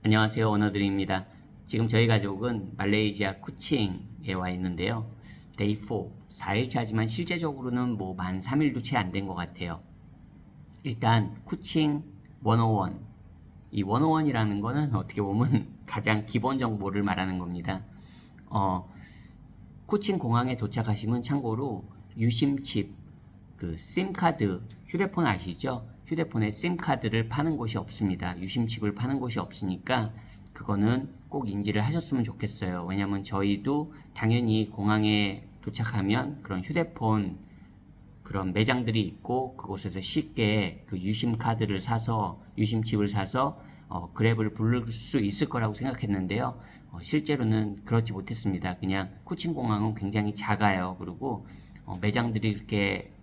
안녕하세요, 오너들입니다. 지금 저희 가족은 말레이시아 쿠칭에 와 있는데요. 데이 4, 4일차지만 실제적으로는 뭐 만 3일도 채 안 된 것 같아요. 일단 쿠칭 101, 이 101이라는 거는 어떻게 보면 가장 기본 정보를 말하는 겁니다. 쿠칭 공항에 도착하시면 참고로 유심칩, 그 심카드, 휴대폰 아시죠? 휴대폰에 심카드를 파는 곳이 없습니다. 유심칩을 파는 곳이 없으니까 그거는 꼭 인지를 하셨으면 좋겠어요. 왜냐면 저희도 당연히 공항에 도착하면 그런 휴대폰 그런 매장들이 있고 그곳에서 쉽게 그 유심 카드를 사서 유심칩을 사서 그랩을 부를 수 있을 거라고 생각했는데요. 실제로는 그렇지 못했습니다. 그냥 쿠칭 공항은 굉장히 작아요. 그리고 매장들이 이렇게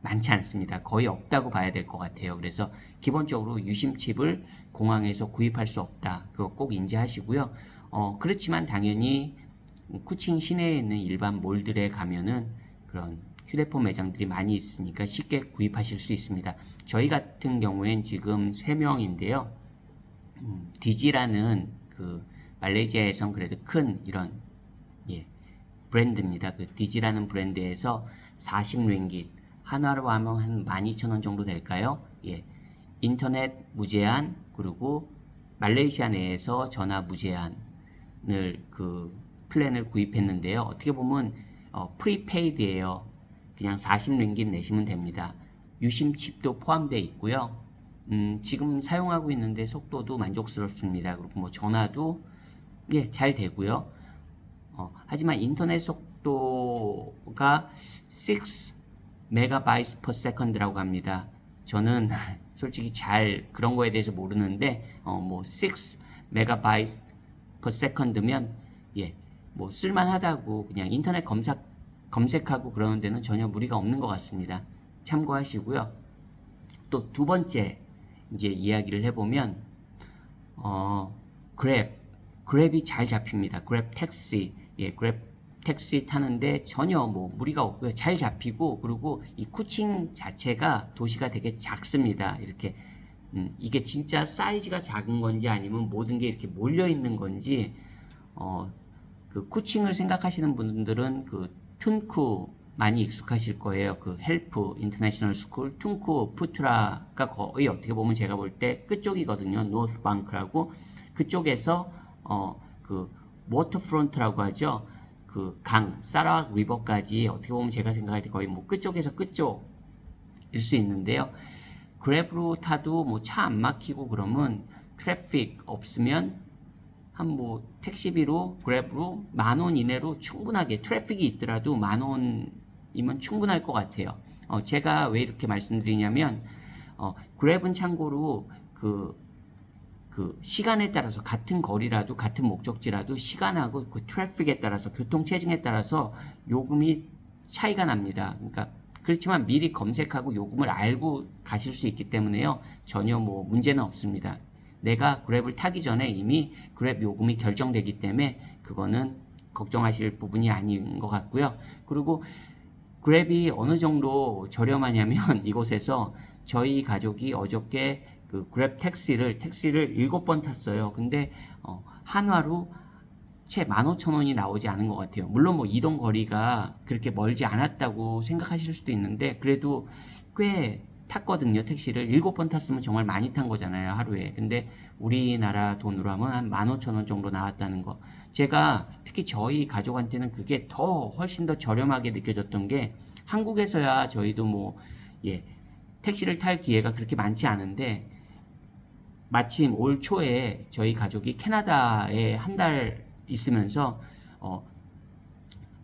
많지 않습니다. 거의 없다고 봐야 될 것 같아요. 그래서 기본적으로 유심칩을 공항에서 구입할 수 없다. 그거 꼭 인지하시고요. 그렇지만 당연히 쿠칭 시내에 있는 일반 몰들에 가면은 그런 휴대폰 매장들이 많이 있으니까 쉽게 구입하실 수 있습니다. 저희 같은 경우엔 지금 3명인데요. 디지라는 그 말레이시아에선 그래도 큰 이런 브랜드입니다. 그 디지라는 브랜드에서 40링깃, 한화로 하면 한 12,000원 정도 될까요? 인터넷 무제한, 그리고 말레이시아 내에서 전화 무제한을 그 플랜을 구입했는데요. 어떻게 보면 프리페이드예요. 그냥 40링깃 내시면 됩니다. 유심칩도 포함되어 있고요. 지금 사용하고 있는데 속도도 만족스럽습니다. 그리고 뭐 전화도 잘 되고요. 하지만 인터넷 속도가 6 메가바이트 per second라고 합니다. 저는 솔직히 잘 그런 거에 대해서 모르는데 뭐 6 메가바이트 per second면 뭐 쓸만하다고 그냥 인터넷 검색하고 그러는 데는 전혀 무리가 없는 것 같습니다. 참고하시고요. 또 두 번째 이제 이야기를 해보면 그랩이 잘 잡힙니다. 그랩 택시, 그랩 택시 타는데 전혀 뭐 무리가 없고요. 잘 잡히고, 그리고 이 쿠칭 자체가 도시가 되게 작습니다. 이렇게 이게 진짜 사이즈가 작은 건지 아니면 모든 게 이렇게 몰려 있는 건지 그 쿠칭을 생각하시는 분들은 그 툰쿠 많이 익숙하실 거예요. 그 헬프 인터내셔널 스쿨, 툰쿠 푸트라가 거의 어떻게 보면 제가 볼 때 끝쪽이거든요. 노스방크라고 그쪽에서 그 워터프론트라고 하죠. 그 강, 사라왁 리버까지 어떻게 보면 제가 생각할 때 거의 뭐 끝쪽에서 끝쪽일 수 있는데요. 그랩으로 타도 뭐 차 안 막히고 그러면 트래픽 없으면 한 뭐 택시비로 그랩으로 10,000원 이내로 충분하게 트래픽이 있더라도 10,000원이면 충분할 것 같아요. 제가 왜 이렇게 말씀드리냐면 그랩은 참고로 그 시간에 따라서 같은 거리라도 같은 목적지라도 시간하고 그 트래픽에 따라서 교통 체증에 따라서 요금이 차이가 납니다. 그러니까 그렇지만 미리 검색하고 요금을 알고 가실 수 있기 때문에요. 전혀 뭐 문제는 없습니다. 내가 그랩을 타기 전에 이미 그랩 요금이 결정되기 때문에 그거는 걱정하실 부분이 아닌 것 같고요. 그리고 그랩이 어느 정도 저렴하냐면 이곳에서 저희 가족이 어저께 그 그랩 택시를 7번 탔어요. 근데 한화로 채 15,000원이 나오지 않은 것 같아요. 물론 뭐 이동 거리가 그렇게 멀지 않았다고 생각하실 수도 있는데 그래도 꽤 탔거든요. 택시를 7번 탔으면 정말 많이 탄 거잖아요, 하루에. 근데 우리나라 돈으로 하면 한 15,000원 정도 나왔다는 거. 제가 특히 저희 가족한테는 그게 훨씬 더 저렴하게 느껴졌던 게 한국에서야 저희도 뭐 택시를 탈 기회가 그렇게 많지 않은데 마침 올 초에 저희 가족이 캐나다에 한 달 있으면서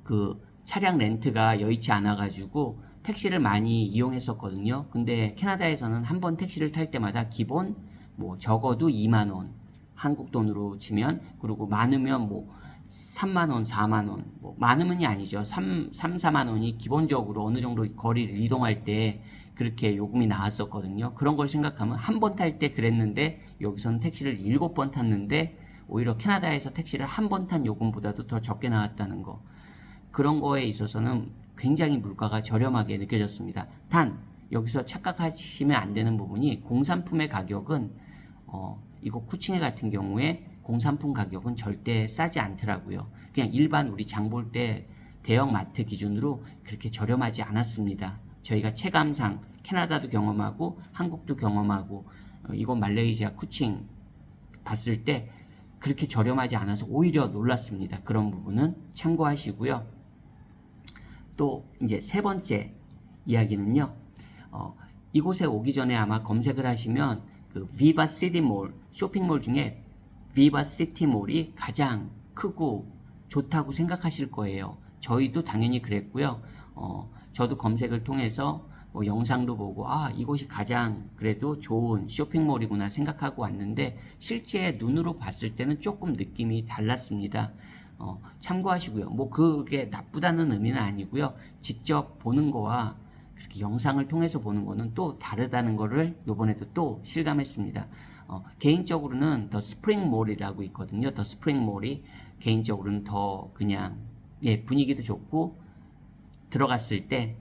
그 차량 렌트가 여의치 않아가지고 택시를 많이 이용했었거든요. 근데 캐나다에서는 한 번 택시를 탈 때마다 기본 뭐 적어도 2만 원 한국 돈으로 치면, 그리고 많으면 뭐 3만 원, 4만 원, 뭐 많으면이 아니죠. 4만 원이 기본적으로 어느 정도 거리를 이동할 때 그렇게 요금이 나왔었거든요. 그런 걸 생각하면 한 번 탈 때 그랬는데 여기서는 택시를 7번 탔는데 오히려 캐나다에서 택시를 한 번 탄 요금보다도 더 적게 나왔다는 거. 그런 거에 있어서는 굉장히 물가가 저렴하게 느껴졌습니다. 단 여기서 착각하시면 안 되는 부분이 공산품의 가격은 이거 쿠칭회 같은 경우에 공산품 가격은 절대 싸지 않더라고요. 그냥 일반 우리 장 볼 때 대형 마트 기준으로 그렇게 저렴하지 않았습니다. 저희가 체감상 캐나다도 경험하고 한국도 경험하고 이건 말레이시아 쿠칭 봤을 때 그렇게 저렴하지 않아서 오히려 놀랐습니다. 그런 부분은 참고하시고요. 또 이제 세 번째 이야기는요. 이곳에 오기 전에 아마 검색을 하시면 그 비바 시티몰 쇼핑몰 중에 비바 시티몰이 가장 크고 좋다고 생각하실 거예요. 저희도 당연히 그랬고요. 저도 검색을 통해서 뭐 영상도 보고 이곳이 가장 그래도 좋은 쇼핑몰이구나 생각하고 왔는데 실제 눈으로 봤을 때는 조금 느낌이 달랐습니다. 참고하시고요. 뭐 그게 나쁘다는 의미는 아니고요. 직접 보는 거와 그렇게 영상을 통해서 보는 거는 또 다르다는 거를 이번에도 또 실감했습니다. 개인적으로는 더 스프링몰이라고 있거든요. 더 스프링몰이 개인적으로는 더 그냥 분위기도 좋고 들어갔을 때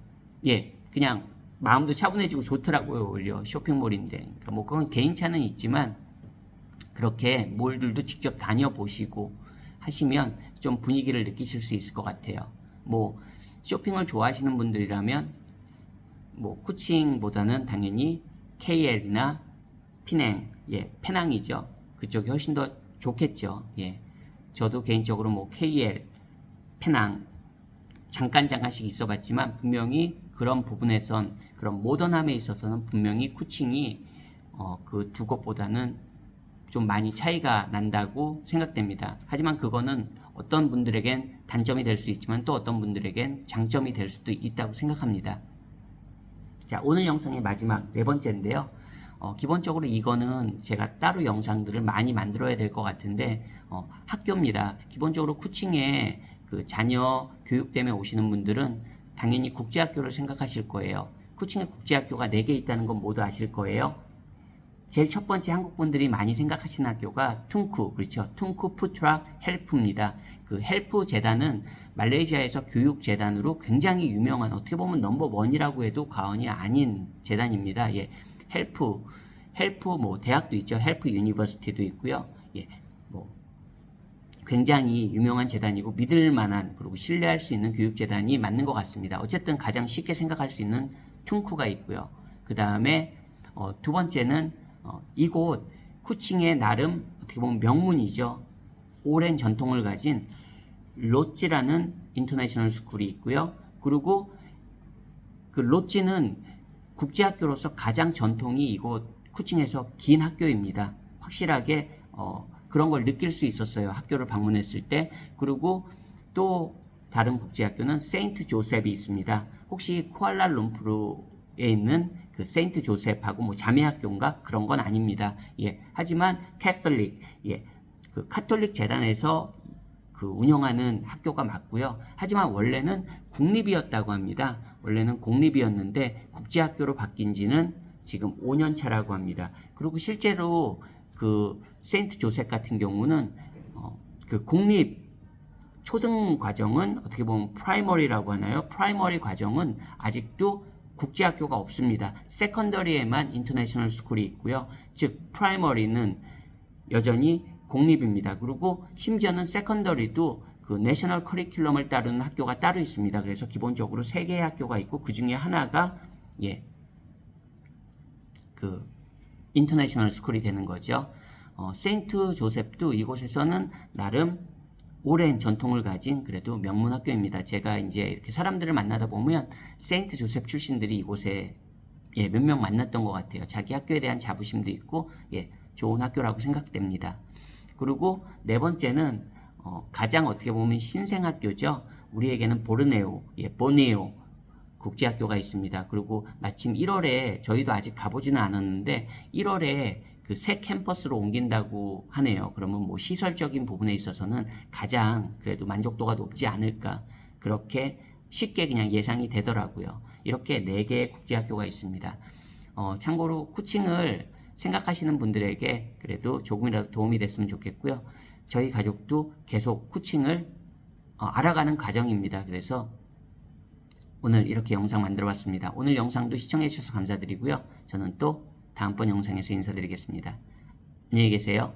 그냥 마음도 차분해지고 좋더라고요. 오히려 쇼핑몰인데 그러니까 뭐 그건 개인차는 있지만 그렇게 몰들도 직접 다녀보시고 하시면 좀 분위기를 느끼실 수 있을 것 같아요. 뭐 쇼핑을 좋아하시는 분들이라면 뭐 쿠칭보다는 당연히 KL이나 피냉, 페낭이죠. 그쪽이 훨씬 더 좋겠죠. 저도 개인적으로 뭐 KL, 페낭 잠깐씩 있어봤지만 분명히 그런 부분에선 그런 모던함에 있어서는 분명히 쿠칭이 그 두 곳보다는 좀 많이 차이가 난다고 생각됩니다. 하지만 그거는 어떤 분들에겐 단점이 될 수 있지만 또 어떤 분들에겐 장점이 될 수도 있다고 생각합니다. 자, 오늘 영상의 마지막 네 번째인데요. 기본적으로 이거는 제가 따로 영상들을 많이 만들어야 될 것 같은데 학교입니다. 기본적으로 쿠칭에 그 자녀 교육 때문에 오시는 분들은 당연히 국제학교를 생각하실 거예요. 쿠칭에 국제학교가 4개 있다는 건 모두 아실 거예요. 제일 첫 번째 한국 분들이 많이 생각하시는 학교가 퉁쿠, 그렇죠? 퉁쿠 푸트라 헬프입니다. 그 헬프 재단은 말레이시아에서 교육 재단으로 굉장히 유명한 어떻게 보면 넘버원이라고 해도 과언이 아닌 재단입니다. 헬프 뭐 대학도 있죠. 헬프 유니버시티도 있고요. 뭐 굉장히 유명한 재단이고 믿을 만한 그리고 신뢰할 수 있는 교육 재단이 맞는 것 같습니다. 어쨌든 가장 쉽게 생각할 수 있는 퉁쿠가 있고요. 그 다음에 두 번째는 이곳 쿠칭의 나름 어떻게 보면 명문이죠. 오랜 전통을 가진 로찌라는 인터내셔널 스쿨이 있고요. 그리고 그 로찌는 국제학교로서 가장 전통이 이곳 쿠칭에서 긴 학교입니다. 확실하게 그런 걸 느낄 수 있었어요. 학교를 방문했을 때. 그리고 또 다른 국제학교는 세인트 조셉이 있습니다. 혹시 쿠알라룸푸르에 있는 그 세인트 조셉하고 뭐 자매학교인가 그런 건 아닙니다. 하지만 캐톨릭, 그 카톨릭 재단에서 그 운영하는 학교가 맞고요. 하지만 원래는 국립이었다고 합니다. 원래는 공립이었는데 국제학교로 바뀐 지는 지금 5년 차라고 합니다. 그리고 실제로 그 세인트 조셉 같은 경우는 그 공립 초등 과정은 어떻게 보면 프라이머리라고 하나요? 프라이머리 과정은 아직도 국제학교가 없습니다. 세컨더리에만 인터내셔널 스쿨이 있고요. 즉 프라이머리는 여전히 공립입니다. 그리고 심지어는 세컨더리도 그 내셔널 커리큘럼을 따르는 학교가 따로 있습니다. 그래서 기본적으로 3개의 학교가 있고 그 중에 하나가 그 인터내셔널 스쿨이 되는 거죠. 세인트 조셉도 이곳에서는 나름 오랜 전통을 가진 그래도 명문 학교입니다. 제가 이제 이렇게 사람들을 만나다 보면 세인트 조셉 출신들이 이곳에 몇 명 만났던 것 같아요. 자기 학교에 대한 자부심도 있고 좋은 학교라고 생각됩니다. 그리고 네 번째는 가장 어떻게 보면 신생학교죠. 우리에게는 보네오 국제학교가 있습니다. 그리고 마침 1월에 저희도 아직 가보지는 않았는데 1월에 그 새 캠퍼스로 옮긴다고 하네요. 그러면 뭐 시설적인 부분에 있어서는 가장 그래도 만족도가 높지 않을까 그렇게 쉽게 그냥 예상이 되더라고요. 이렇게 4개의 국제학교가 있습니다. 참고로 쿠칭을 생각하시는 분들에게 그래도 조금이라도 도움이 됐으면 좋겠고요. 저희 가족도 계속 쿠칭을 알아가는 과정입니다. 그래서 오늘 이렇게 영상 만들어 봤습니다. 오늘 영상도 시청해 주셔서 감사드리고요. 저는 또 다음번 영상에서 인사드리겠습니다. 안녕히 계세요.